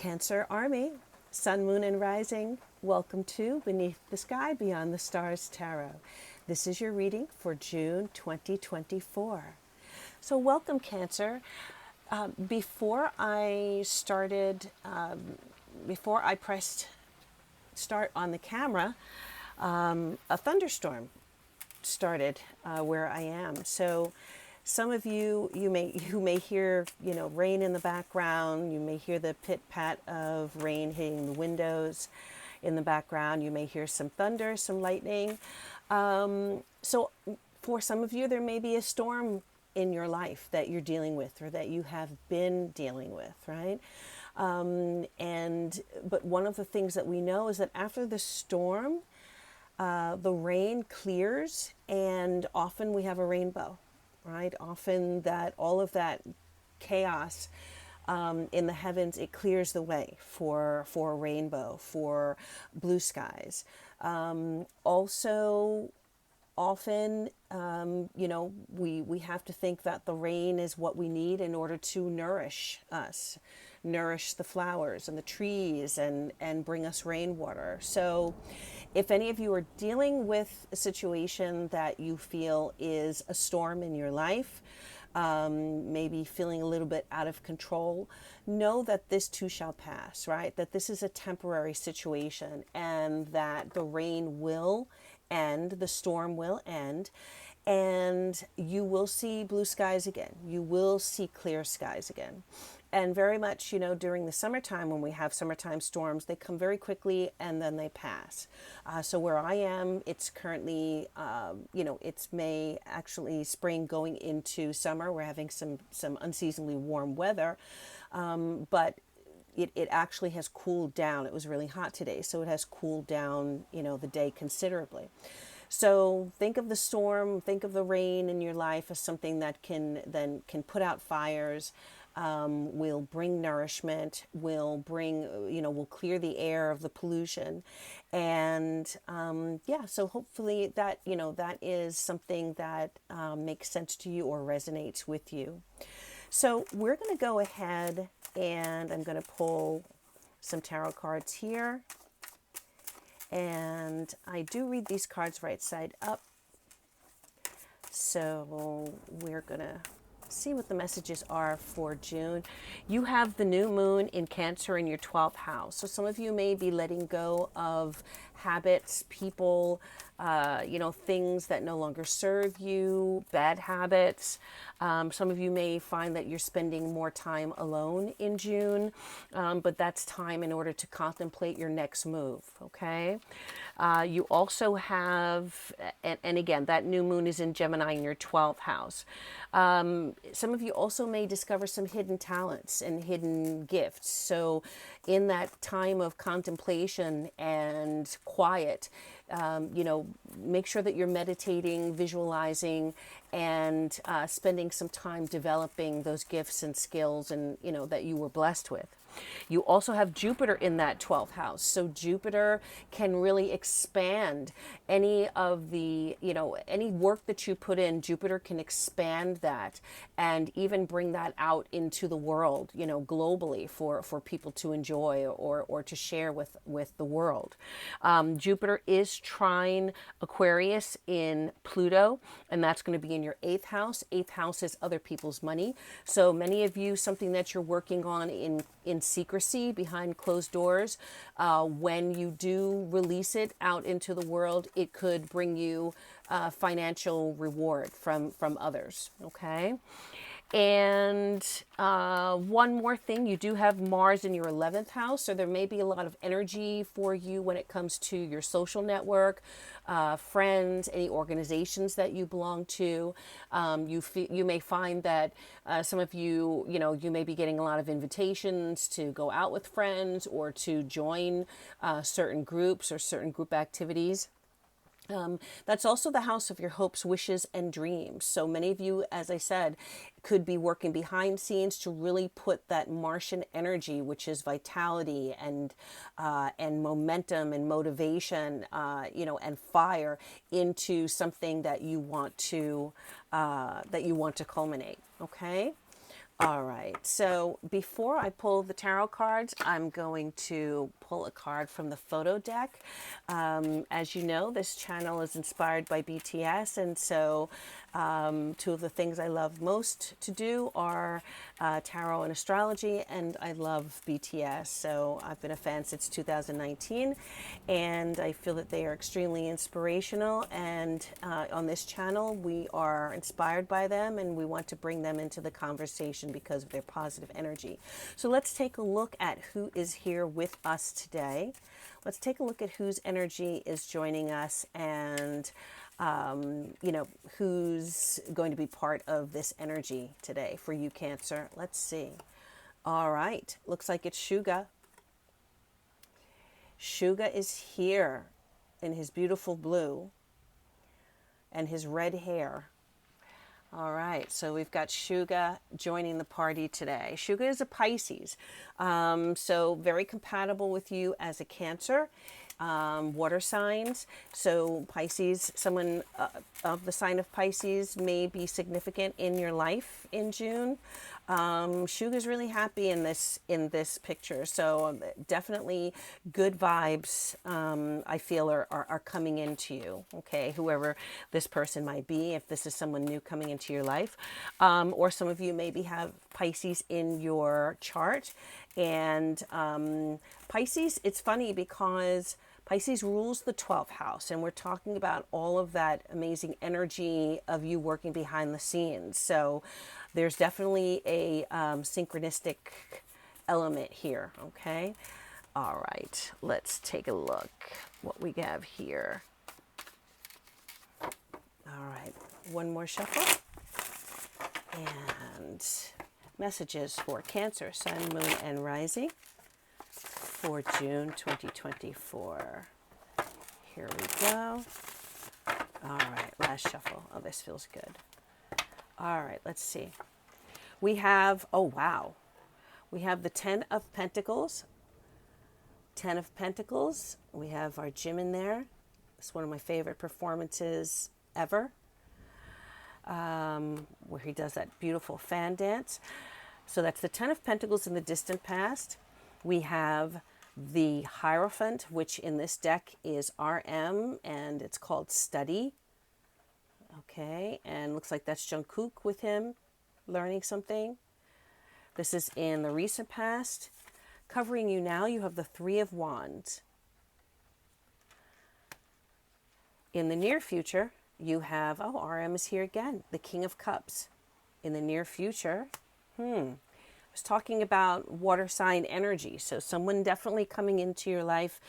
Cancer Army, Sun, Moon, and Rising, welcome to Beneath the Sky, Beyond the Stars Tarot. This is your reading for June 2024. So welcome, Cancer. Before I pressed start on the camera, a thunderstorm started where I am. So some of you may hear, rain in the background. You may hear the pit-pat of rain hitting the windows in the background. You may hear some thunder, some lightning. So for some of you, there may be a storm in your life that you're dealing with or that you have been dealing with, right? But one of the things that we know is that after the storm, the rain clears, and often we have a rainbow, right? Often that all of that chaos in the heavens, it clears the way for a rainbow, for blue skies. Also, often, we have to think that the rain is what we need in order to nourish us, nourish the flowers and the trees, and bring us rainwater. So if any of you are dealing with a situation that you feel is a storm in your life, maybe feeling a little bit out of control, know that this too shall pass, right? That this is a temporary situation and that the rain will end, the storm will end, and you will see blue skies again. You will see clear skies again. And very much, during the summertime, when we have summertime storms, they come very quickly and then they pass. So where I am, it's currently, it's May, actually spring going into summer. We're having some unseasonably warm weather, but it actually has cooled down. It was really hot today, so it has cooled down, the day considerably. So think of the storm, think of the rain in your life as something that can put out fires, will bring nourishment, will clear the air of the pollution. And so hopefully that is something that makes sense to you or resonates with you. So we're going to go ahead and I'm going to pull some tarot cards here. And I do read these cards right side up. So we're going to see what the messages are for June. You have the new moon in Cancer in your 12th house. So some of you may be letting go of habits, people, things that no longer serve you, bad habits. Some of you may find that you're spending more time alone in June, but that's time in order to contemplate your next move, okay? You also have, and again, that new moon is in Gemini in your 12th house. Some of you also may discover some hidden talents and hidden gifts. So in that time of contemplation and quiet, make sure that you're meditating, visualizing, and spending some time developing those gifts and skills and, that you were blessed with. You also have Jupiter in that 12th house. So Jupiter can really expand any of the, any work that you put in. Jupiter can expand that and even bring that out into the world, globally for people to enjoy or to share with the world. Jupiter is trine Aquarius in Pluto, and that's going to be in your 8th house. 8th house is other people's money. So many of you, something that you're working on in secrecy behind closed doors, when you do release it out into the world, it could bring you financial reward from others, okay? And one more thing, you do have Mars in your 11th house, so there may be a lot of energy for you when it comes to your social network, friends, any organizations that you belong to. You may find that some of you, you may be getting a lot of invitations to go out with friends or to join certain groups or certain group activities. That's also the house of your hopes, wishes, and dreams. So many of you, as I said, could be working behind scenes to really put that Martian energy, which is vitality and momentum and motivation, and fire, into something that you want to culminate. Okay. All right, so before I pull the tarot cards, I'm going to pull a card from the photo deck. As you know, this channel is inspired by BTS, and so two of the things I love most to do are tarot and astrology, and I love BTS. So I've been a fan since 2019, and I feel that they are extremely inspirational, and on this channel, we are inspired by them, and we want to bring them into the conversation because of their positive energy. So let's take a look at who is here with us today. Let's take a look at whose energy is joining us, and you know, who's going to be part of this energy today for you, Cancer. Let's see. All right, looks like it's Suga. Suga is here in his beautiful blue and his red hair. All right, so we've got Suga joining the party today. Suga is a Pisces, so very compatible with you as a Cancer, water signs. So Pisces, someone of the sign of Pisces may be significant in your life in June. Suga's really happy in this picture, so definitely good vibes. I feel are coming into you. Okay, whoever this person might be, if this is someone new coming into your life, or some of you maybe have Pisces in your chart, and Pisces. It's funny because Pisces rules the 12th house, and we're talking about all of that amazing energy of you working behind the scenes. So there's definitely a synchronistic element here, okay? All right, let's take a look what we have here. All right, one more shuffle. And messages for Cancer, Sun, Moon, and Rising for June 2024. Here we go. All right, last shuffle. Oh, this feels good. All right, let's see. We have, oh wow, we have the 10 of Pentacles. 10 of Pentacles. We have our Jim in there. It's one of my favorite performances ever, where he does that beautiful fan dance. So that's the 10 of Pentacles in the distant past. We have the Hierophant, which in this deck is RM, and it's called Study. Okay, and looks like that's Jungkook with him learning something. This is in the recent past. Covering you now, you have the 3 of Wands. In the near future, you have, oh, RM is here again, the King of Cups. In the near future, I was talking about water sign energy. So someone definitely coming into your life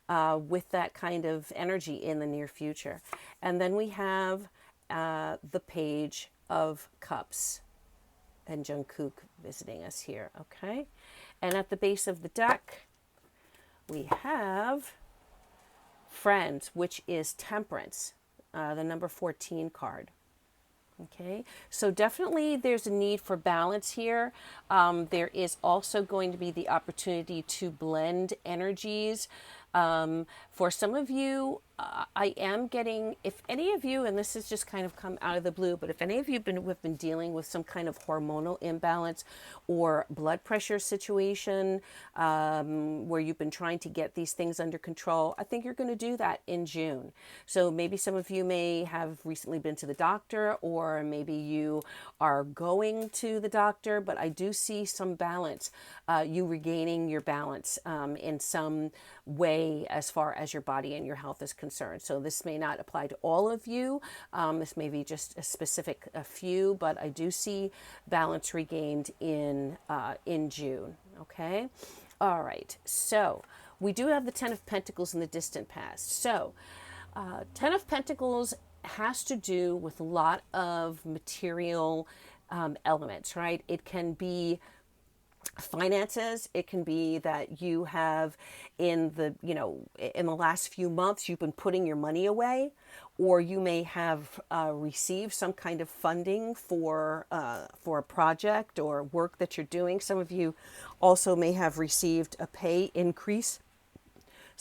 with that kind of energy in the near future. And then we have the Page of Cups and Jungkook visiting us here, okay? And at the base of the deck, we have Friends, which is Temperance, the number 14 card. Okay, so definitely there's a need for balance here. There is also going to be the opportunity to blend energies. For some of you, I am getting, if any of you, and this has just kind of come out of the blue, but if any of you have been dealing with some kind of hormonal imbalance or blood pressure situation, where you've been trying to get these things under control, I think you're going to do that in June. So maybe some of you may have recently been to the doctor, or maybe you are going to the doctor, but I do see some balance, you regaining your balance in some way as far as your body and your health is concerned. So this may not apply to all of you. This may be just a few, but I do see balance regained in June. Okay. All right. So we do have the 10 of Pentacles in the distant past. So 10 of Pentacles has to do with a lot of material elements, right? It can be finances. It can be that you have in the last few months you've been putting your money away, or you may have received some kind of funding for a project or work that you're doing. Some of you also may have received a pay increase.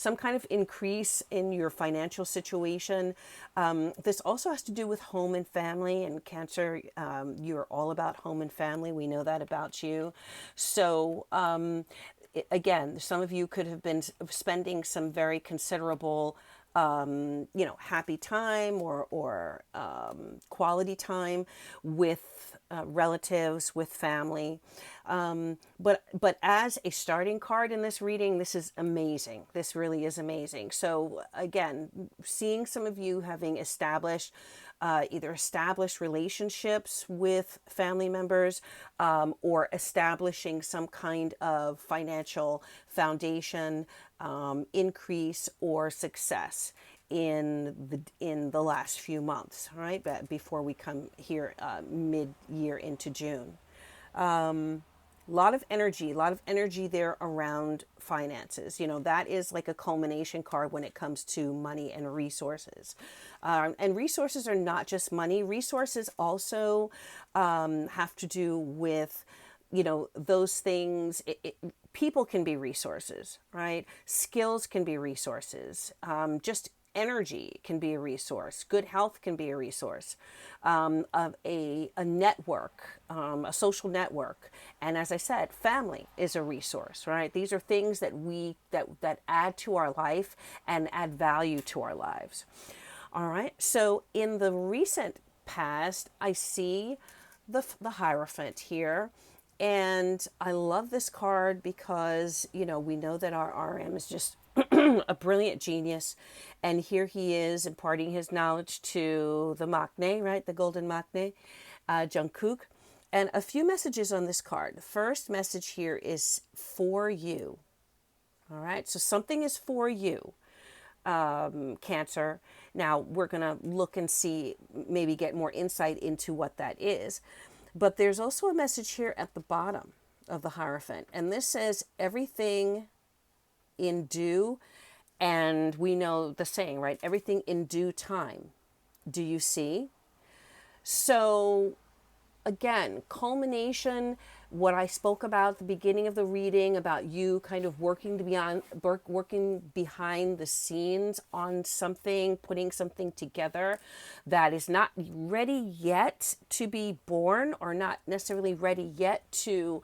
some kind of increase in your financial situation. This also has to do with home and family, and Cancer, you're all about home and family. We know that about you. So, again, some of you could have been spending some very considerable happy time or quality time with relatives, with family. But as a starting card in this reading, this is amazing. This really is amazing. So again, seeing some of you having established either established relationships with family members or establishing some kind of financial foundation, increase or success in the last few months, right? But before we come here mid-year into June. A lot of energy there around finances. That is like a culmination card when it comes to money and resources. And resources are not just money. Resources also have to do with, those things. People can be resources, right? Skills can be resources. Just energy can be a resource. Good health can be a resource. Of a network, a social network. And as I said, family is a resource, right? These are things that that add to our life and add value to our lives. All right. So in the recent past, I see the Hierophant here. And I love this card because, we know that our RM is just a brilliant genius. And here he is imparting his knowledge to the Maknae, right? The golden Maknae, Jungkook. And a few messages on this card. The first message here is for you. All right. So something is for you, Cancer. Now we're going to look and see, maybe get more insight into what that is. But there's also a message here at the bottom of the Hierophant. And this says everything in due, and we know the saying, right? Everything in due time. Do you see? So again, culmination, what I spoke about at the beginning of the reading, about you kind of working behind the scenes on something, putting something together that is not ready yet to be born, or not necessarily ready yet to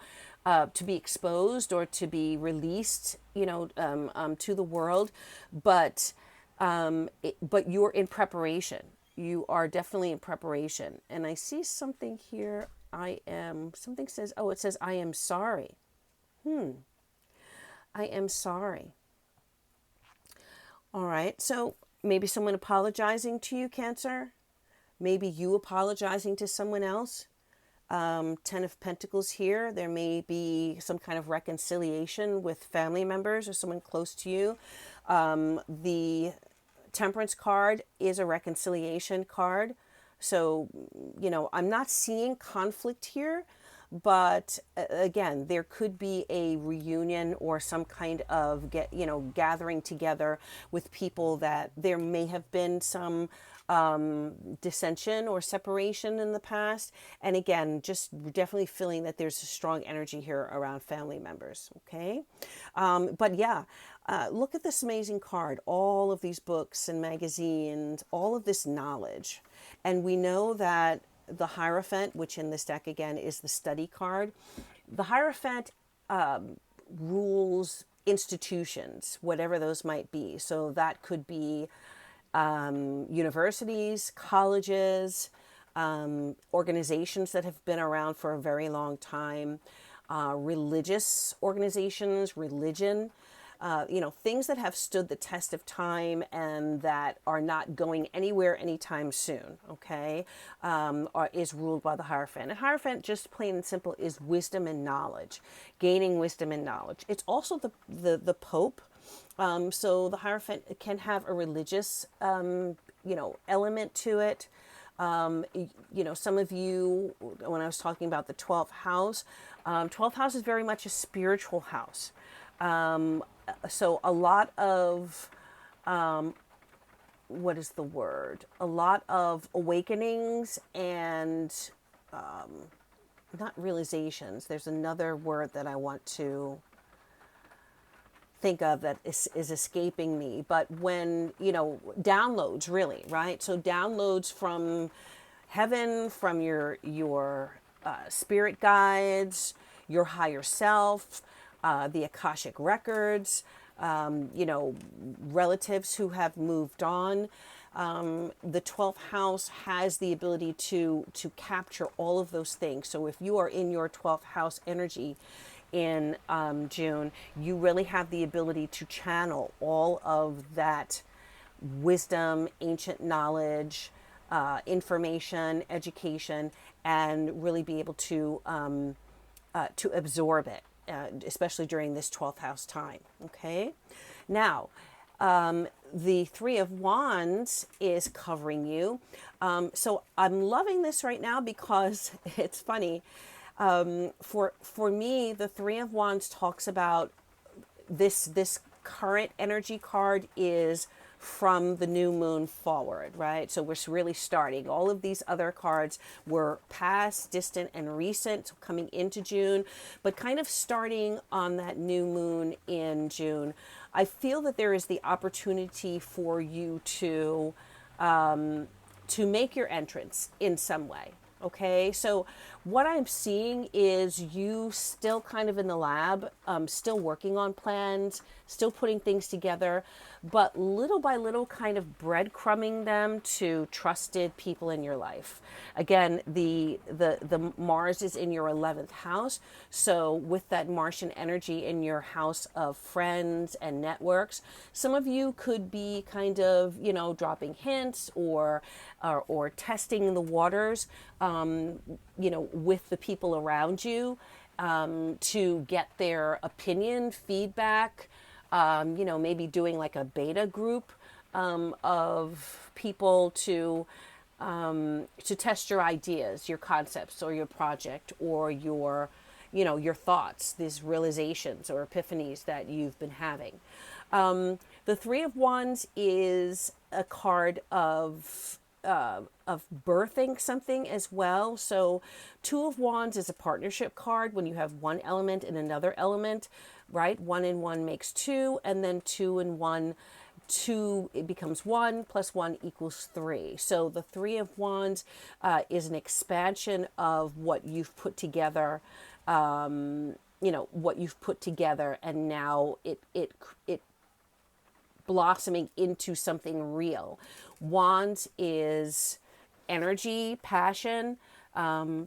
be exposed or to be released, to the world, but you're in preparation. You are definitely in preparation. And I see something here. Something says, it says, I am sorry. I am sorry. All right. So maybe someone apologizing to you, Cancer. Maybe you apologizing to someone else. 10 of Pentacles here. There may be some kind of reconciliation with family members or someone close to you. The Temperance card is a reconciliation card. So, I'm not seeing conflict here, but again, there could be a reunion or some kind of gathering together with people that there may have been some dissension or separation in the past. And again, just definitely feeling that there's a strong energy here around family members. Okay. But yeah, look at this amazing card, all of these books and magazines, all of this knowledge. And we know that the Hierophant, which in this deck again is the study card, the Hierophant rules institutions, whatever those might be. So that could be universities, colleges, organizations that have been around for a very long time, religious organizations, religion, things that have stood the test of time and that are not going anywhere anytime soon, okay, is ruled by the Hierophant. And Hierophant, just plain and simple, is wisdom and knowledge, gaining wisdom and knowledge. It's also the Pope. So the Hierophant can have a religious, element to it. Some of you, when I was talking about the 12th house, 12th house is very much a spiritual house. So a lot of, what is the word? A lot of awakenings and, not realizations. There's another word that I want to think of that is escaping me. But when, downloads really, right? So downloads from heaven, from your spirit guides, your higher self, the Akashic records, relatives who have moved on. The 12th house has the ability to capture all of those things. So if you are in your 12th house energy in June, you really have the ability to channel all of that wisdom, ancient knowledge, information, education, and really be able to absorb it, especially during this 12th house time. Okay, now the Three of Wands is covering you. So I'm loving this right now because it's funny. For me, the Three of Wands talks about this current energy card is from the new moon forward, right? So we're really starting. All of these other cards were past, distant, and recent, coming into June, but kind of starting on that new moon in June. I feel that there is the opportunity for you to make your entrance in some way. Okay, so what I'm seeing is you still kind of in the lab, still working on plans, still putting things together, but little by little kind of breadcrumbing them to trusted people in your life. Again, the Mars is in your 11th house, so with that Martian energy in your house of friends and networks, some of you could be kind of, dropping hints or testing the waters, with the people around you, to get their opinion, feedback, maybe doing like a beta group of people to test your ideas, your concepts, or your project, or your thoughts, these realizations or epiphanies that you've been having. The Three of Wands is a card of birthing something as well. So Two of Wands is a partnership card when you have one element and another element, right? One and one makes two, and then two and one, two, it becomes one plus one equals three. So the Three of Wands is an expansion of what you've put together, what you've put together, and now it blossoming into something real. Wands is energy, passion. And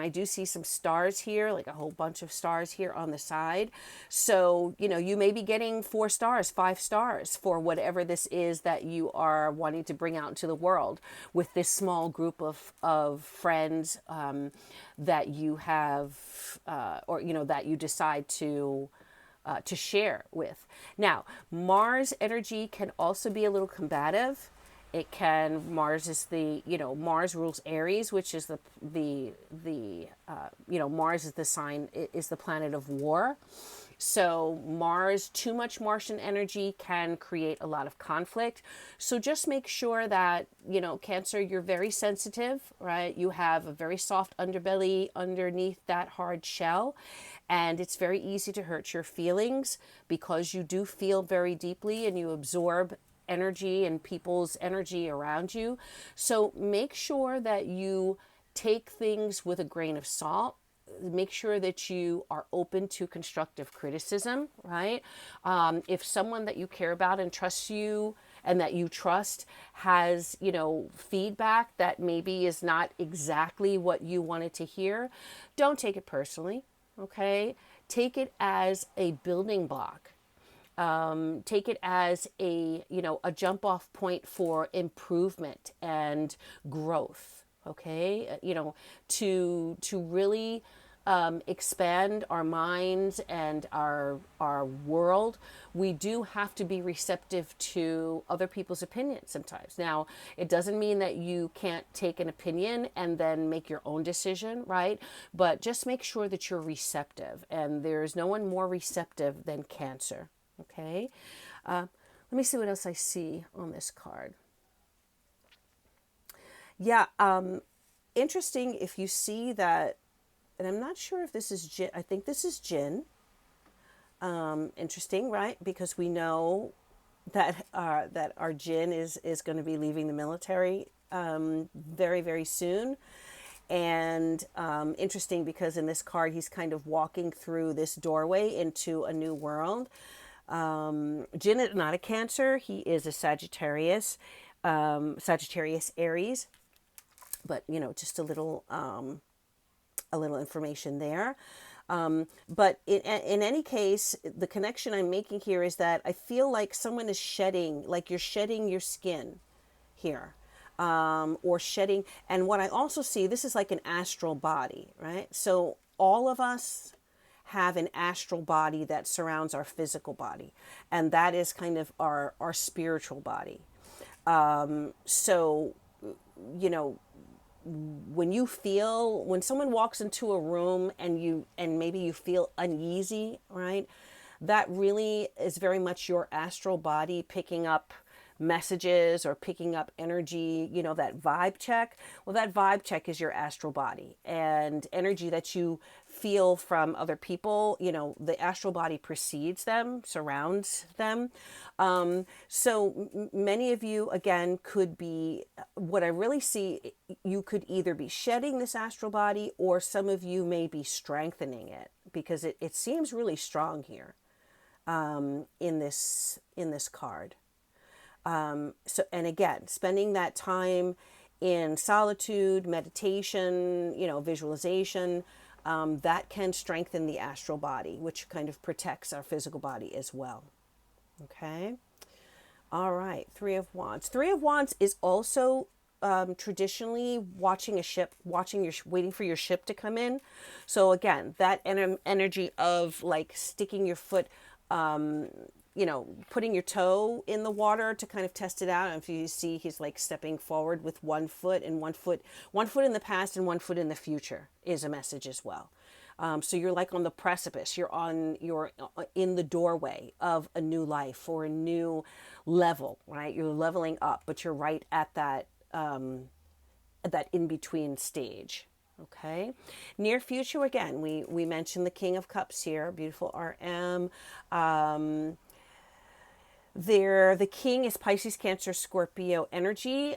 I do see some stars here, like a whole bunch of stars here on the side. So, you may be getting 4 stars, 5 stars for whatever this is that you are wanting to bring out into the world with this small group of friends that you have, or, that you decide to share with. Now, Mars energy can also be a little combative. It can, Mars is Mars rules Aries, which is Mars is the sign, is the planet of war. So Mars, too much Martian energy can create a lot of conflict. So just make sure that, Cancer, you're very sensitive, right? You have a very soft underbelly underneath that hard shell. And it's very easy to hurt your feelings because you do feel very deeply and you absorb energy and people's energy around you. So make sure that you take things with a grain of salt. Make sure that you are open to constructive criticism, right? If someone that you care about and trusts you and that you trust has, feedback that maybe is not exactly what you wanted to hear, don't take it personally, okay? Take it as a building block. Take it as a jump off point for improvement and growth. Okay. To really, expand our minds and our world, we do have to be receptive to other people's opinions sometimes. Now, it doesn't mean that you can't take an opinion and then make your own decision, right? But just make sure that you're receptive, and there's no one more receptive than Cancer. Okay, let me see what else I see on this card. Yeah, interesting if you see that, and I'm not sure if this is Jin. I think this is Jin. Interesting, right? Because we know that our Jin is going to be leaving the military very, very soon. And interesting because in this card, he's kind of walking through this doorway into a new world. Jin is not a Cancer. He is a Sagittarius, Sagittarius Aries. But, you know, just a little information there. But in any case, the connection I'm making here is that I feel like someone is shedding, like you're shedding your skin here, or shedding. And what I also see, this is like an astral body, right? So all of us have an astral body that surrounds our physical body, and that is kind of our spiritual body. So, you know, when someone walks into a room and maybe you feel uneasy, right, that really is very much your astral body picking up messages or picking up energy, you know, that vibe check. Well, that vibe check is your astral body and energy that you feel from other people. You know, the astral body precedes them, surrounds them. So many of you, again, could be, what I really see, you could either be shedding this astral body or some of you may be strengthening it because it seems really strong here in this card. So, and again, spending that time in solitude, meditation, you know, visualization, that can strengthen the astral body, which kind of protects our physical body as well. Okay. All right. Three of Wands. Three of Wands is also traditionally watching a ship, waiting for your ship to come in. So again, that energy of like sticking your foot, you know, putting your toe in the water to kind of test it out. And if you see, he's like stepping forward with one foot in the past and one foot in the future is a message as well. So you're like on the precipice. You're in the doorway of a new life or a new level, right? You're leveling up, but you're right at that in between stage. Okay. Near future, again, we mentioned the King of Cups here, beautiful RM. The king is Pisces, Cancer, Scorpio energy.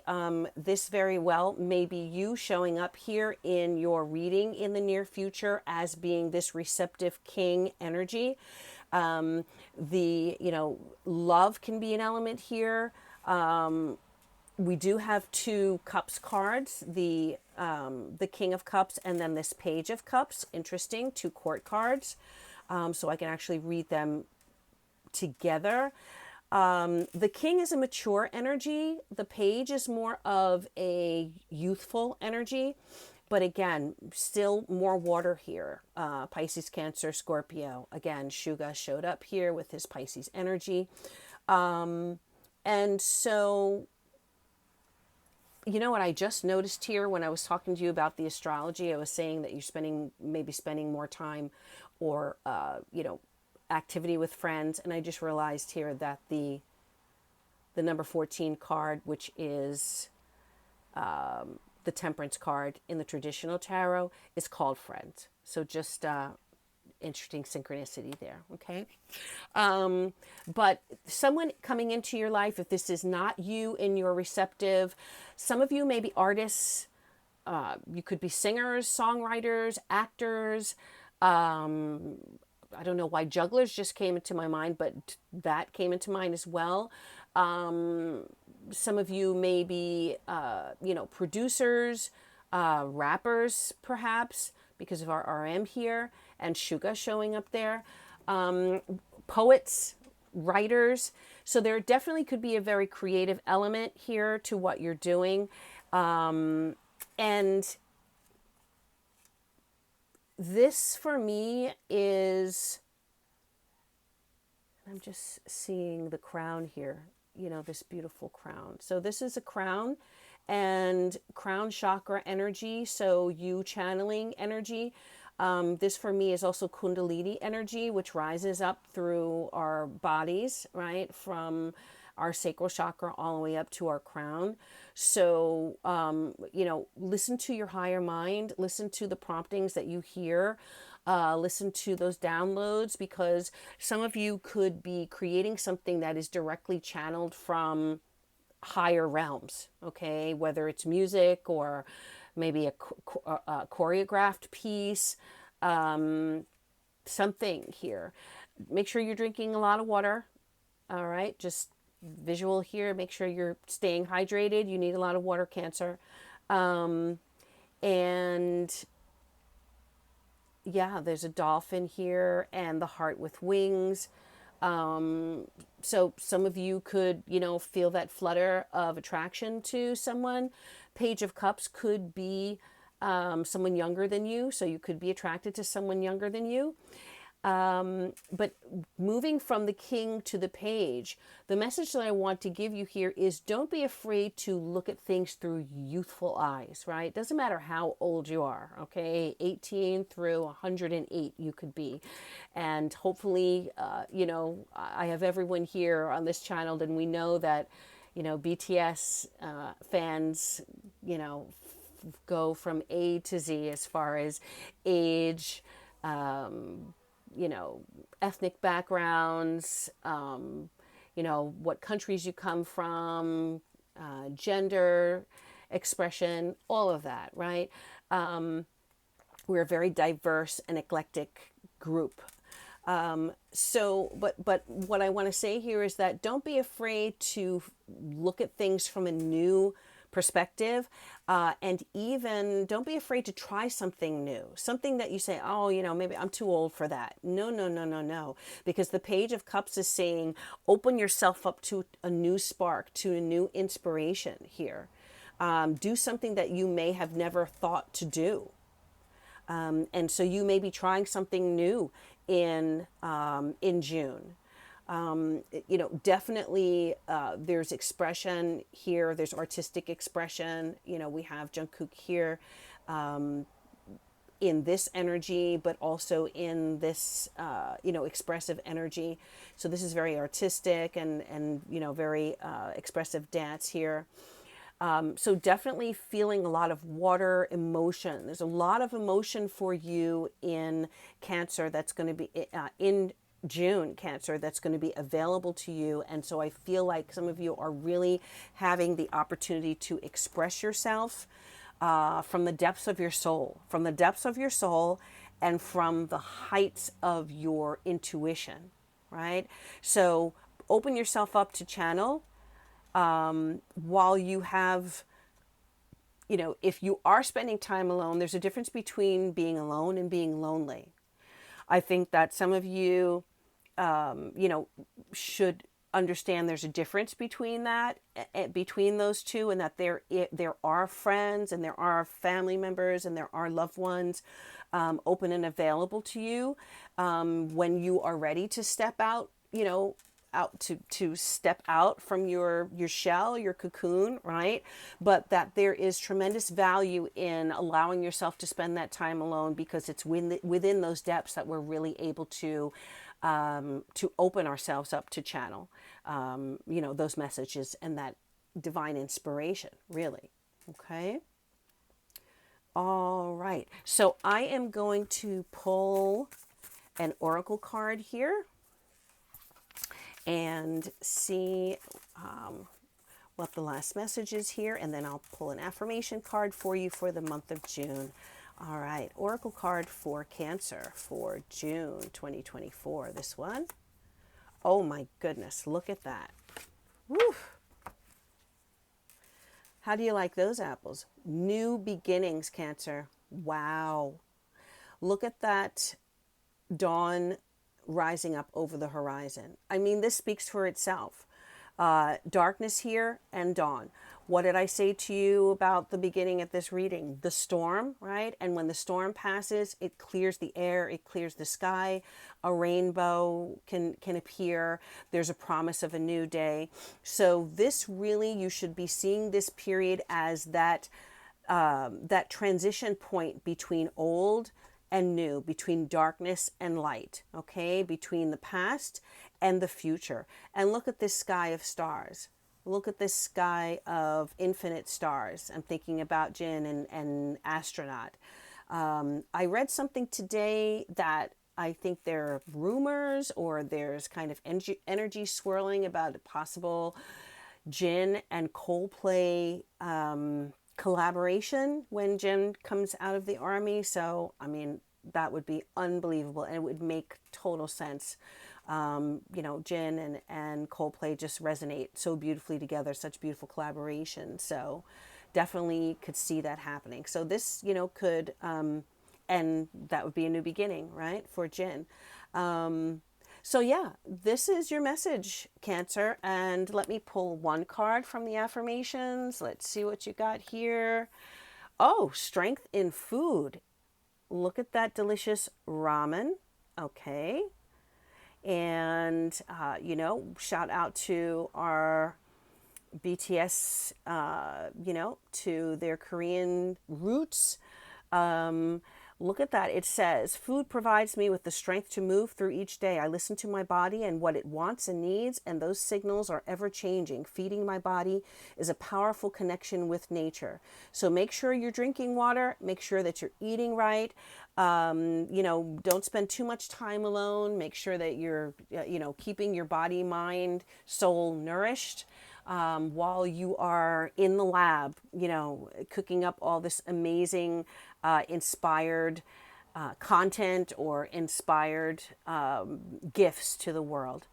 This very well may be you showing up here in your reading in the near future as being this receptive king energy. Love can be an element here. We do have two cups cards, the King of Cups and then this Page of Cups. Interesting, two court cards. So I can actually read them together. The king is a mature energy. The page is more of a youthful energy. But again, still more water here. Pisces, Cancer, Scorpio. Again, Shuga showed up here with his Pisces energy. And so, you know what I just noticed here when I was talking to you about the astrology, I was saying that you're maybe spending more time or, activity with friends, and I just realized here that the number 14 card, which is the Temperance card in the traditional tarot, is called friends. So just interesting synchronicity there. Okay. But someone coming into your life, if this is not you and you're receptive, some of you may be artists, you could be singers, songwriters, actors, I don't know why jugglers just came into my mind, but that came into mind as well. Some of you may be, producers, rappers, perhaps, because of our RM here and Shuga showing up there. Poets, writers. So there definitely could be a very creative element here to what you're doing. And this for me is, I'm just seeing the crown here, this beautiful crown. So this is a crown and crown chakra energy. So you channeling energy. This for me is also Kundalini energy, which rises up through our bodies, right? From our sacral chakra all the way up to our crown. So, listen to your higher mind, listen to the promptings that you hear. listen to those downloads, because some of you could be creating something that is directly channeled from higher realms, okay? Whether it's music or maybe a choreographed piece, something here. Make sure you're drinking a lot of water, all right? Just visual here. Make sure you're staying hydrated. You need a lot of water, Cancer. And yeah, there's a dolphin here and the heart with wings. So some of you could, feel that flutter of attraction to someone. Page of Cups could be someone younger than you, so you could be attracted to someone younger than you. But moving from the king to the page, the message that I want to give you here is don't be afraid to look at things through youthful eyes, right? It doesn't matter how old you are, okay? 18 through 108 you could be. And hopefully, I have everyone here on this channel, and we know that, BTS fans, go from A to Z as far as age, ethnic backgrounds, what countries you come from, gender expression, all of that, right? We're a very diverse and eclectic group. But what I want to say here is that don't be afraid to look at things from a new perspective, and even don't be afraid to try something new, something that you say, oh, maybe I'm too old for that. No, because the Page of Cups is saying open yourself up to a new spark, to a new inspiration here. Do something that you may have never thought to do. And so you may be trying something new in June. Definitely there's expression here. There's artistic expression. We have Jungkook here in this energy, but also in this, expressive energy. So this is very artistic and very expressive dance here. So definitely feeling a lot of water emotion. There's a lot of emotion for you in Cancer that's going to be in June, Cancer, that's going to be available to you. And so I feel like some of you are really having the opportunity to express yourself from the depths of your soul, and from the heights of your intuition, right? So open yourself up to channel. While you have, if you are spending time alone, there's a difference between being alone and being lonely. I think that some of you, should understand there's a difference between that, between those two, and that there are friends and there are family members and there are loved ones open and available to you when you are ready to step out, to step out from your shell, your cocoon, right? But that there is tremendous value in allowing yourself to spend that time alone, because it's within those depths that we're really able to open ourselves up to channel, those messages and that divine inspiration, really. Okay. All right. So I am going to pull an oracle card here and see what the last message is here, and then I'll pull an affirmation card for you for the month of June. All right, oracle card for Cancer for June 2024. This one. Oh my goodness, look at that. Woo. How do you like those apples? New beginnings, Cancer. Wow. Look at that dawn rising up over the horizon. I mean, this speaks for itself. Darkness here and dawn. What did I say to you about the beginning of this reading? The storm, right? And when the storm passes, it clears the air, it clears the sky. A rainbow can appear. There's a promise of a new day. So this really, you should be seeing this period as that transition point between old and new, between darkness and light, okay? Between the past and the future. And look at this sky of stars. Look at this sky of infinite stars. I'm thinking about Jin and astronaut. I read something today that I think there are rumors or there's kind of energy swirling about a possible Jin and Coldplay collaboration when Jin comes out of the army. So, I mean, that would be unbelievable and it would make total sense. Jin and Coldplay just resonate so beautifully together, such beautiful collaboration. So, definitely could see that happening. So, this, could, and that would be a new beginning, right, for Jin. So, yeah, this is your message, Cancer. And let me pull one card from the affirmations. Let's see what you got here. Oh, strength in food. Look at that delicious ramen. Okay. And, shout out to our BTS, to their Korean roots. Look at that. It says, food provides me with the strength to move through each day. I listen to my body and what it wants and needs, and those signals are ever changing. Feeding my body is a powerful connection with nature. So make sure you're drinking water. Make sure that you're eating right. Don't spend too much time alone. Make sure that you're, keeping your body, mind, soul nourished. While you are in the lab, cooking up all this amazing, inspired content or inspired gifts to the world.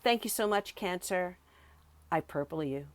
Thank you so much, Cancer. I purple you.